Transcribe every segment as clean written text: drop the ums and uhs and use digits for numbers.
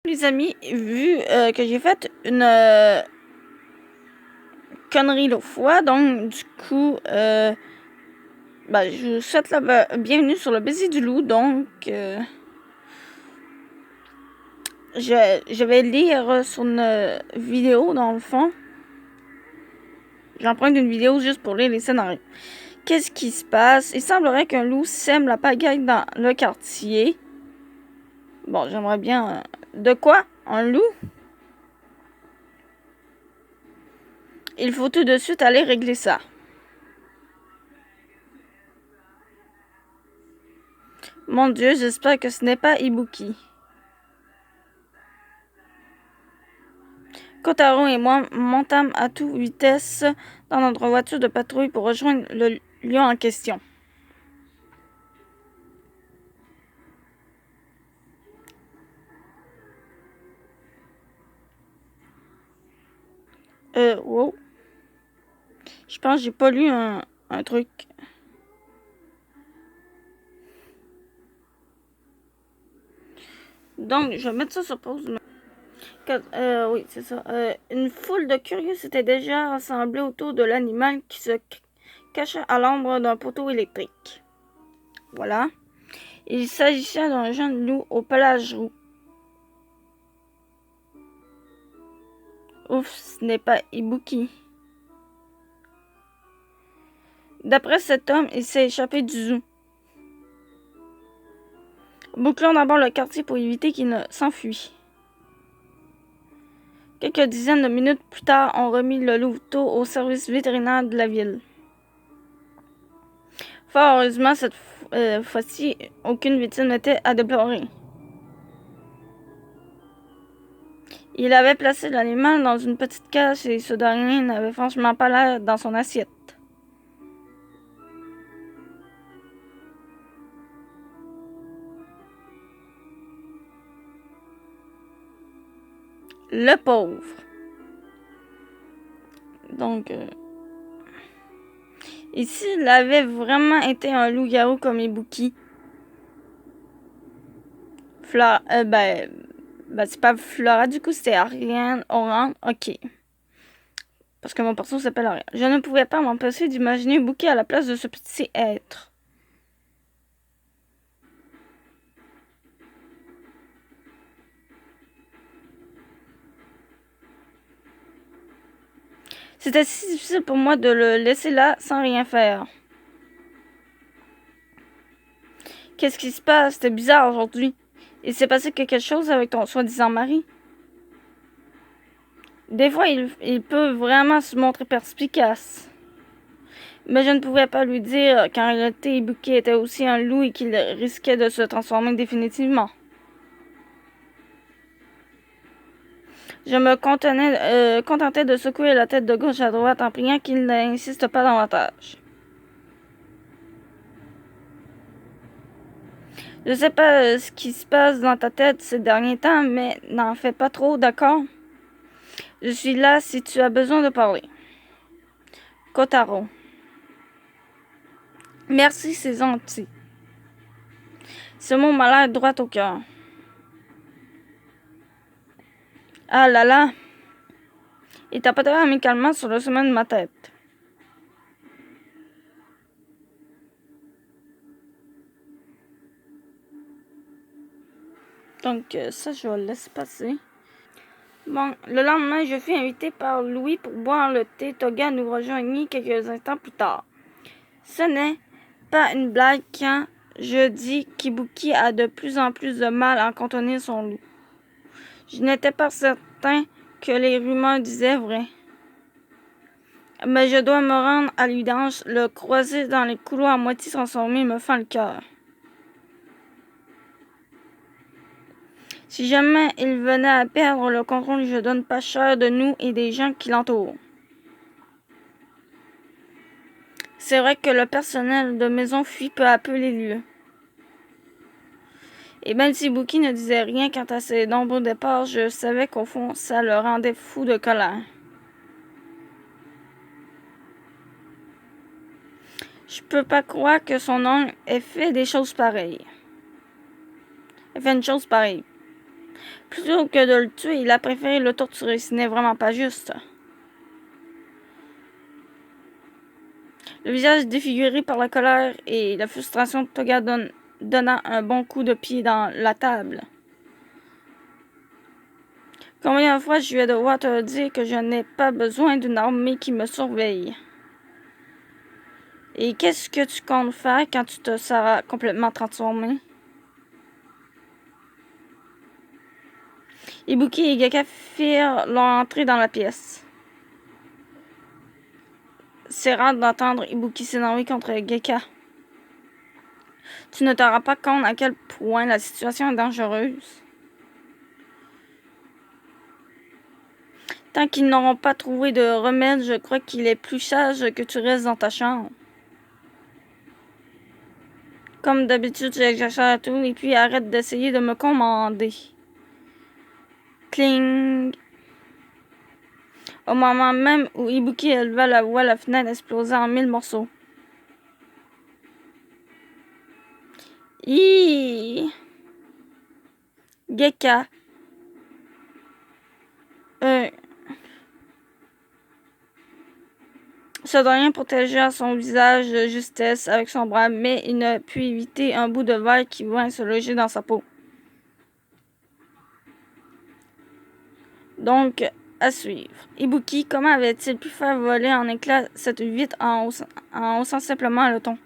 Les amis, vu que j'ai fait une connerie l'autre fois, donc du coup, je vous souhaite la bienvenue sur le baiser du loup. Donc, je vais lire sur une vidéo dans le fond. J'emprunte une vidéo juste pour lire les scénarios. Qu'est-ce qui se passe? Il semblerait qu'un loup sème la pagaille dans le quartier. Bon, j'aimerais bien... de quoi? Un loup? Il faut tout de suite aller régler ça. Mon Dieu, j'espère que ce n'est pas Ibuki. Kotaro et moi montâmes à toute vitesse dans notre voiture de patrouille pour rejoindre le lieu en question. Wow. Je pense que j'ai pas lu un truc. Donc, je vais mettre ça sur pause. Oui, c'est ça. Une foule de curieux s'était déjà rassemblée autour de l'animal qui se cachait à l'ombre d'un poteau électrique. Voilà. Il s'agissait d'un jeune loup au pelage roux. Ouf, ce n'est pas Ibuki. D'après cet homme, il s'est échappé du zoo. Bouclons d'abord le quartier pour éviter qu'il ne s'enfuit. Quelques dizaines de minutes plus tard, on remit le louveteau au service vétérinaire de la ville. Fort heureusement, cette fois-ci, aucune victime n'était à déplorer. Il avait placé l'animal dans une petite cage et ce dernier n'avait franchement pas l'air dans son assiette. Le pauvre. Donc, et s'il avait vraiment été un loup-garou comme Ibuki, c'est pas Flora, du coup, c'était Ariane, Oran, ok. Parce que mon perso s'appelle Ariane. Je ne pouvais pas m'empêcher d'imaginer Ibuki à la place de ce petit être. C'était si difficile pour moi de le laisser là sans rien faire. Qu'est-ce qui se passe? C'était bizarre aujourd'hui. Il s'est passé quelque chose avec ton soi-disant mari? Des fois, il peut vraiment se montrer perspicace. Mais je ne pouvais pas lui dire qu'en réalité, Ibuki était aussi un loup et qu'il risquait de se transformer définitivement. Je me contentais de secouer la tête de gauche à droite en priant qu'il n'insiste pas davantage. Je sais pas ce qui se passe dans ta tête ces derniers temps, mais n'en fais pas trop, d'accord? Je suis là si tu as besoin de parler. Kotaro. Merci, c'est gentil. Ce mot m'a l'air droit au cœur. Ah là là. Il tapotait amicalement sur le sommet de ma tête. Donc, ça, je vais le laisser passer. Bon, le lendemain, je fus invité par Louis pour boire le thé. Toga nous rejoignit quelques instants plus tard. Ce n'est pas une blague quand je dis qu'Ibuki a de plus en plus de mal à contenir son loup. Je n'étais pas certain que les rumeurs disaient vrai. Mais je dois me rendre à l'évidence, le croiser dans les couloirs à moitié transformés me fend le cœur. Si jamais il venait à perdre le contrôle, je donne pas cher de nous et des gens qui l'entourent. C'est vrai que le personnel de maison fuit peu à peu les lieux. Et même si Ibuki ne disait rien quant à ses nombreux départs, je savais qu'au fond, ça le rendait fou de colère. Je peux pas croire que son oncle ait fait des choses pareilles. Ait fait une chose pareille. Plutôt que de le tuer, il a préféré le torturer. Ce n'est vraiment pas juste. Le visage défiguré par la colère et la frustration, Toga donna un bon coup de pied dans la table. Combien de fois je vais devoir te dire que je n'ai pas besoin d'une armée qui me surveille? Et qu'est-ce que tu comptes faire quand tu te seras complètement transformé? Ibuki et Gekka firent leur entrée dans la pièce. C'est rare d'entendre Ibuki s'énerver contre Gekka. Tu ne te rends pas compte à quel point la situation est dangereuse. Tant qu'ils n'auront pas trouvé de remède, je crois qu'il est plus sage que tu restes dans ta chambre. Comme d'habitude, j'exagère tout et puis arrête d'essayer de me commander. Cling! Au moment même où Ibuki éleva la voix, la fenêtre explosa en 1000 morceaux. Hi! Gekka. Ce dernier protégea son visage de justesse avec son bras, mais il ne put éviter un bout de verre qui vint se loger dans sa peau. Donc, à suivre. Ibuki, comment avait-il pu faire voler en éclats cette vitre en haussant simplement le ton?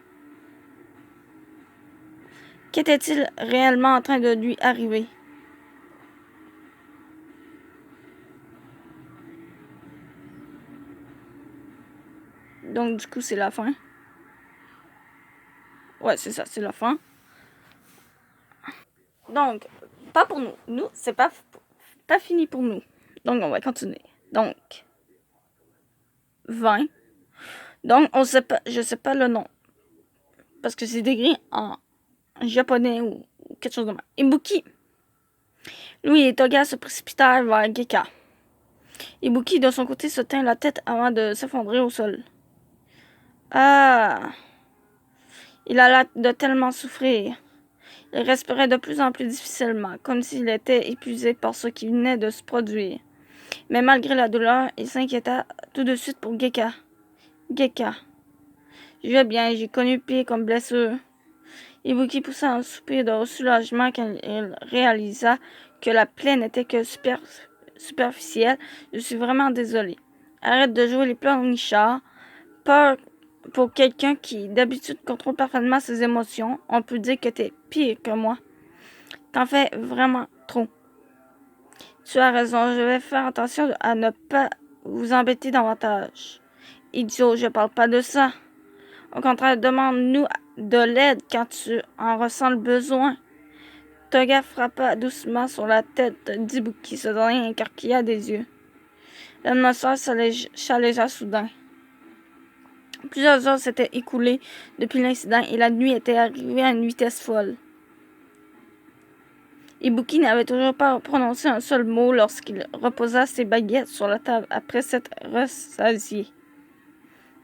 Qu'était-il réellement en train de lui arriver? Donc, du coup, c'est la fin. Ouais, c'est ça, c'est la fin. Donc, pas pour nous. Nous, c'est pas fini pour nous. Donc, on va continuer. Donc, 20. Donc, on sait pas, je sais pas le nom. Parce que c'est écrit en japonais ou quelque chose de même. Ibuki. Lui et Toga se précipitèrent vers Gekka. Ibuki, de son côté, se tint la tête avant de s'effondrer au sol. Ah! Il alla de tellement souffrir. Il respirait de plus en plus difficilement, comme s'il était épuisé par ce qui venait de se produire. Mais malgré la douleur, il s'inquiéta tout de suite pour Gekka. Gekka. Je vais bien, j'ai connu pire comme blessure. Ibuki poussa un soupir de soulagement quand il réalisa que la plaie n'était que superficielle. Je suis vraiment désolé. Arrête de jouer les pleurnichards. Peur pour quelqu'un qui, d'habitude, contrôle parfaitement ses émotions. On peut dire que t'es pire que moi. T'en fais vraiment trop. Tu as raison, je vais faire attention à ne pas vous embêter davantage. Idiot, je parle pas de ça. Au contraire, demande-nous de l'aide quand tu en ressens le besoin. Toga frappa doucement sur la tête d'Ibuki, ce dernier écarquilla des yeux. L'atmosphère s'allégea soudain. Plusieurs heures s'étaient écoulées depuis l'incident et la nuit était arrivée à une vitesse folle. Ibuki n'avait toujours pas prononcé un seul mot lorsqu'il reposa ses baguettes sur la table après s'être rassasié.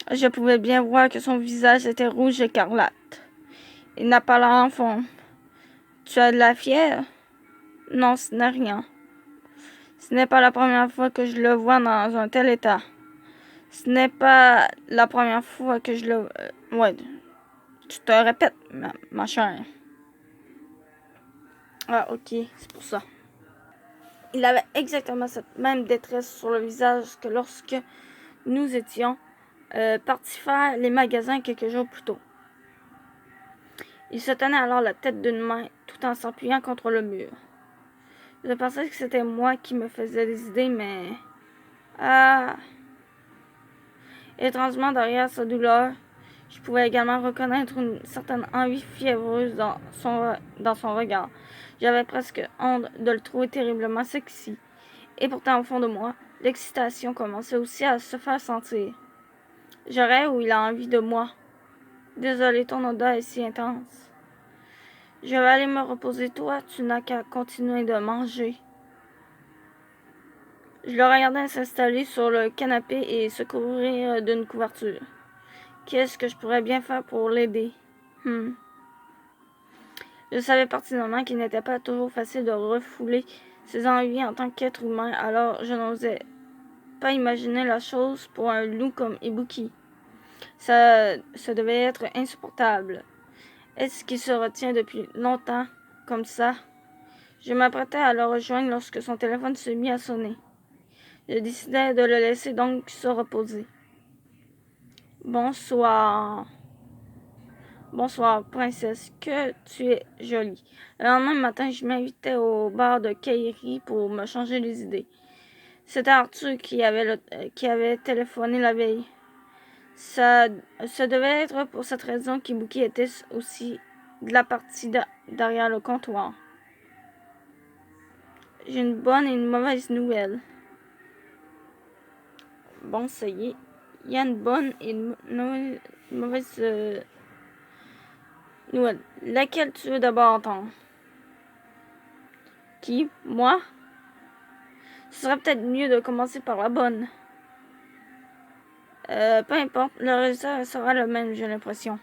Je pouvais bien voir que son visage était rouge écarlate. Il n'a pas l'air en forme. Tu as de la fièvre? Non, ce n'est rien. Ce n'est pas la première fois que je le vois dans un tel état. Ce n'est pas la première fois que je le... ouais, tu te répètes, ma chère. Ah, ok, c'est pour ça. Il avait exactement cette même détresse sur le visage que lorsque nous étions partis faire les magasins quelques jours plus tôt. Il se tenait alors la tête d'une main tout en s'appuyant contre le mur. Je pensais que c'était moi qui me faisais des idées, mais... Ah! Étrangement, derrière sa douleur, je pouvais également reconnaître une certaine envie fiévreuse dans son regard. J'avais presque honte de le trouver terriblement sexy. Et pourtant, au fond de moi, l'excitation commençait aussi à se faire sentir. Je rêve où il a envie de moi. Désolé, ton odeur est si intense. Je vais aller me reposer. Toi, tu n'as qu'à continuer de manger. Je le regardais s'installer sur le canapé et se couvrir d'une couverture. Qu'est-ce que je pourrais bien faire pour l'aider? Je savais pertinemment qu'il n'était pas toujours facile de refouler ses envies en tant qu'être humain, alors je n'osais pas imaginer la chose pour un loup comme Ibuki. Ça devait être insupportable. Est-ce qu'il se retient depuis longtemps, comme ça? Je m'apprêtais à le rejoindre lorsque son téléphone se mit à sonner. Je décidai de le laisser donc se reposer. Bonsoir. Bonsoir, princesse, que tu es jolie. Le lendemain matin, je m'invitais au bar de Kairi pour me changer les idées. C'était Arthur qui avait téléphoné la veille. Ça devait être pour cette raison qu'Ibuki était aussi de la partie derrière le comptoir. J'ai une bonne et une mauvaise nouvelle. Bon, ça y est. Il y a une bonne et une mauvaise nouvelle. Laquelle tu veux d'abord entendre? Qui? Moi? Ce serait peut-être mieux de commencer par la bonne. Peu importe, le résultat sera le même, j'ai l'impression.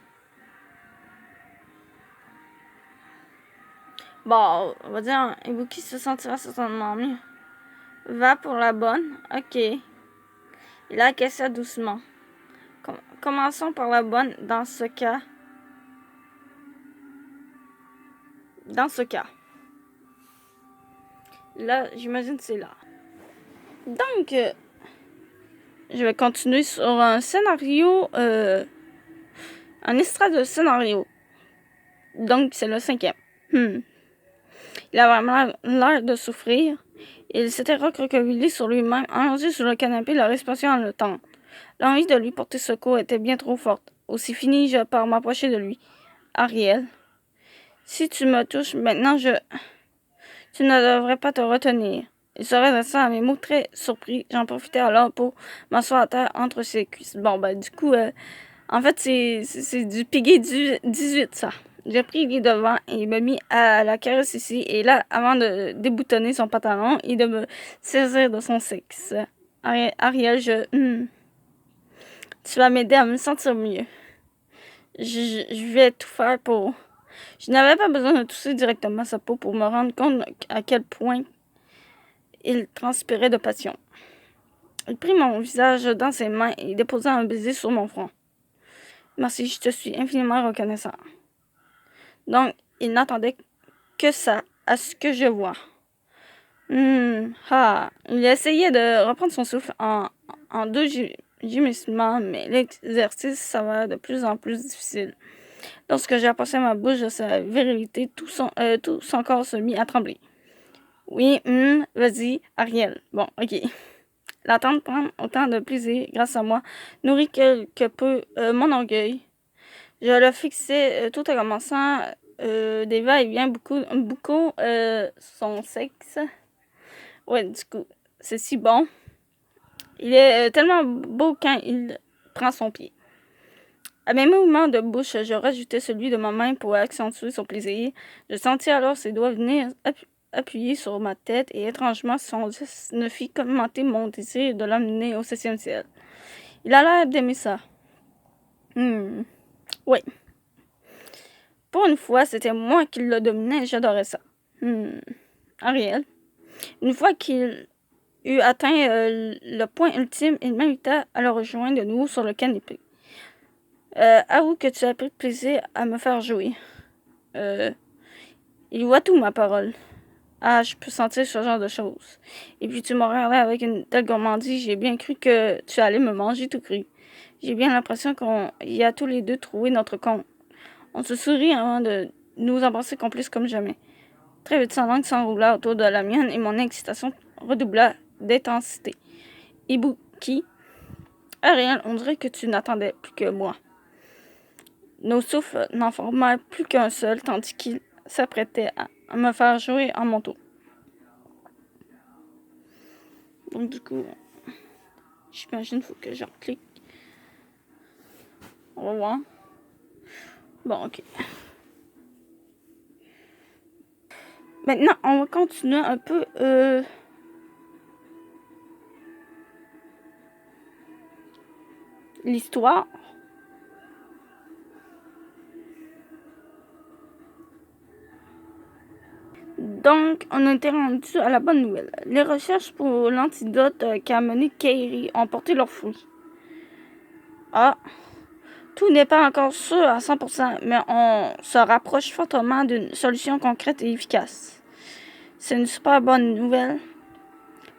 Bon, on va dire, Ibuki se sentira certainement mieux. Va pour la bonne, ok. Il acquiesça doucement. Commençons par la bonne dans ce cas. Là, j'imagine que c'est là. Donc, je vais continuer sur un scénario, un extrait de scénario. Donc, c'est le 5e. Il avait vraiment l'air de souffrir. Il s'était recroquevillé sur lui-même, allongé sur le canapé, la respiration haletante. L'envie de lui porter secours était bien trop forte. Aussi finis-je par m'approcher de lui. Ariel, si tu me touches maintenant, tu ne devrais pas te retenir. Il se redressa à mes mots très surpris. J'en profitais alors pour m'asseoir à terre entre ses cuisses. Bon, ben, du coup, en fait, c'est du Piggy 18, ça. J'ai pris les devants et me mis à la caresse ici et là, avant de déboutonner son pantalon et de me saisir de son sexe. Ariel, tu vas m'aider à me sentir mieux. Je vais tout faire pour... Je n'avais pas besoin de tousser directement sa peau pour me rendre compte à quel point il transpirait de passion. Il prit mon visage dans ses mains et déposa un baiser sur mon front. Merci, je te suis infiniment reconnaissant. Donc, il n'attendait que ça, à ce que je vois. Il essayait de reprendre son souffle en deux gémissements, mais l'exercice s'avère de plus en plus difficile. Lorsque j'ai approché ma bouche de sa virilité, tout son corps se mit à trembler. Oui, vas-y, Ariel. Bon, ok. L'attente prend autant de plaisir grâce à moi nourrit quelque peu mon orgueil. Je le fixais tout en commençant des va-et-vient beaucoup son sexe. Ouais, du coup, c'est si bon. Il est tellement beau quand il prend son pied. À mes mouvements de bouche, je rajoutais celui de ma main pour accentuer son plaisir. Je sentis alors ses doigts venir appuyer sur ma tête et étrangement, son geste ne fit qu'augmenter mon désir de l'amener au 7e ciel. Il a l'air d'aimer ça. Oui. Pour une fois, c'était moi qui le dominais et j'adorais ça. Ariel. Une fois qu'il eut atteint le point ultime, il m'invita à le rejoindre de nouveau sur le canapé. Avoue que tu as pris plaisir à me faire jouer. Il voit tout, ma parole. Ah, je peux sentir ce genre de choses. Et puis tu m'as regardé avec une telle gourmandise, j'ai bien cru que tu allais me manger tout cru. J'ai bien l'impression qu'on y a tous les deux trouvé notre compte. On se sourit avant de nous embrasser complices comme jamais. Très vite, sa langue s'enroula autour de la mienne et mon excitation redoubla d'intensité. Ibuki, Ariel, on dirait que tu n'attendais plus que moi. Nos souffles n'en formèrent plus qu'un seul, tandis qu'il s'apprêtait à me faire jouer en mon tour. Donc du coup, j'imagine qu'il faut que j'en clique. On va voir. Bon, ok. Maintenant, on va continuer un peu l'histoire. Donc, Donc, on a été rendu à la bonne nouvelle. Les recherches pour l'antidote qu'a mené Kairi ont porté leurs fruits. Ah, tout n'est pas encore sûr à 100%, mais on se rapproche fortement d'une solution concrète et efficace. C'est une super bonne nouvelle.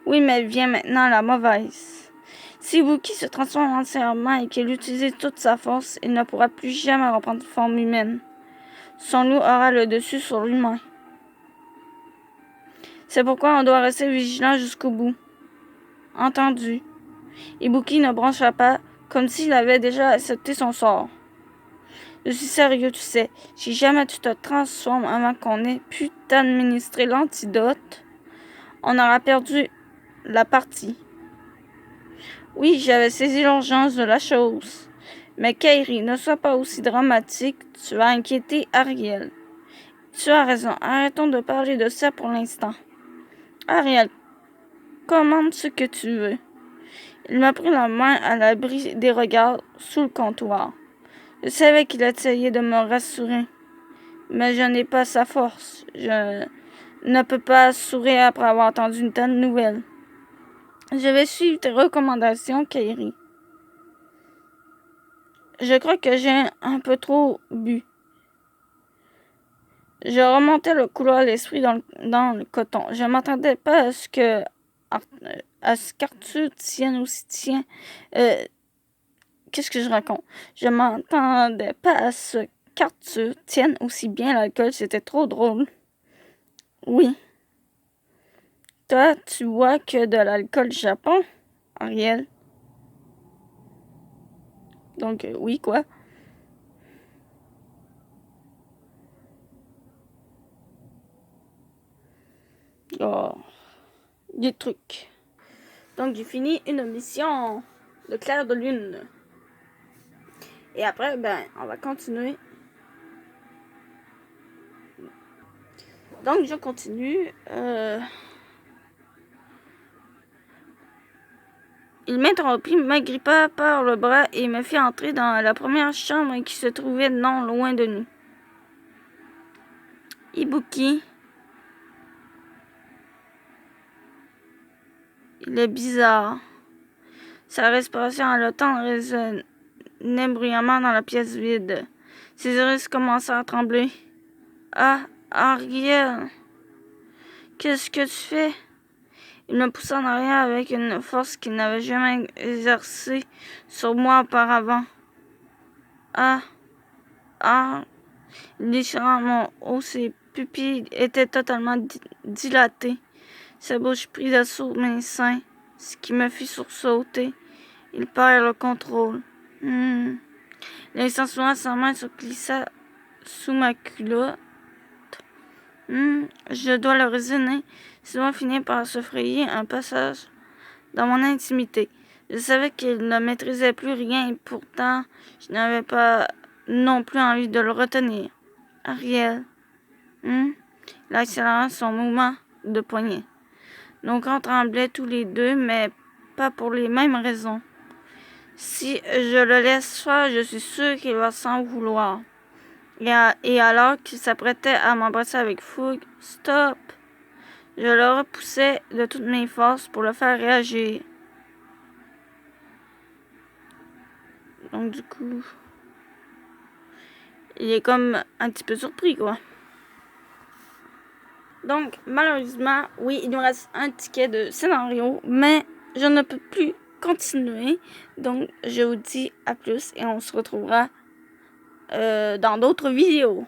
Oui, mais vient maintenant la mauvaise. Si Wookie se transforme entièrement et qu'il utilise toute sa force, il ne pourra plus jamais reprendre forme humaine. Son loup aura le dessus sur l'humain. C'est pourquoi on doit rester vigilant jusqu'au bout. Entendu. Ibuki ne broncha pas, comme s'il avait déjà accepté son sort. Je suis sérieux, tu sais. Si jamais tu te transformes avant qu'on ait pu t'administrer l'antidote, on aura perdu la partie. Oui, j'avais saisi l'urgence de la chose. Mais Kairi, ne sois pas aussi dramatique, tu vas inquiéter Ariel. Tu as raison, arrêtons de parler de ça pour l'instant. Ariel, commande ce que tu veux. Il m'a pris la main à l'abri des regards sous le comptoir. Je savais qu'il essayait de me rassurer, mais je n'ai pas sa force. Je ne peux pas sourire après avoir entendu une telle nouvelle. Je vais suivre tes recommandations, Kairi. Je crois que j'ai un peu trop bu. Je remontais le couloir l'esprit dans le coton. Je m'attendais pas à ce qu'Arthur tienne aussi tien. Qu'est-ce que je raconte? Je m'attendais pas à ce qu'Arthur tienne aussi bien l'alcool. C'était trop drôle. Oui. Toi, tu vois que de l'alcool du Japon, Ariel? Donc, oui, quoi? Oh, des trucs. Donc, j'ai fini une mission de clair de lune. Et après, on va continuer. Donc, je continue. Il m'interrompit, m'agrippa par le bras et me fit entrer dans la première chambre qui se trouvait non loin de nous. Ibuki. Il est bizarre. Sa respiration haletante résonnait bruyamment dans la pièce vide. Ses iris commençaient à trembler. Ah, Ariel, qu'est-ce que tu fais? Il me poussa en arrière avec une force qu'il n'avait jamais exercée sur moi auparavant. Ah, il déchira mon haut, ses pupilles étaient totalement dilatées. Sa bouche prit d'assaut mes seins, ce qui me fit sursauter. Il perd le contrôle. L'instant suivant, sa main se glissa sous ma culotte. Je dois le raisonner. Sinon, finir par se frayer un passage dans mon intimité. Je savais qu'il ne maîtrisait plus rien et pourtant, je n'avais pas non plus envie de le retenir. Ariel. Il accéléra son mouvement de poignet. Nos corps tremblaient tous les deux, mais pas pour les mêmes raisons. Si je le laisse faire, je suis sûre qu'il va s'en vouloir. Et alors qu'il s'apprêtait à m'embrasser avec fougue, stop! Je le repoussais de toutes mes forces pour le faire réagir. Donc du coup, il est comme un petit peu surpris, quoi. Donc, malheureusement, oui, il nous reste un ticket de scénario, mais je ne peux plus continuer. Donc, je vous dis à plus et on se retrouvera dans d'autres vidéos.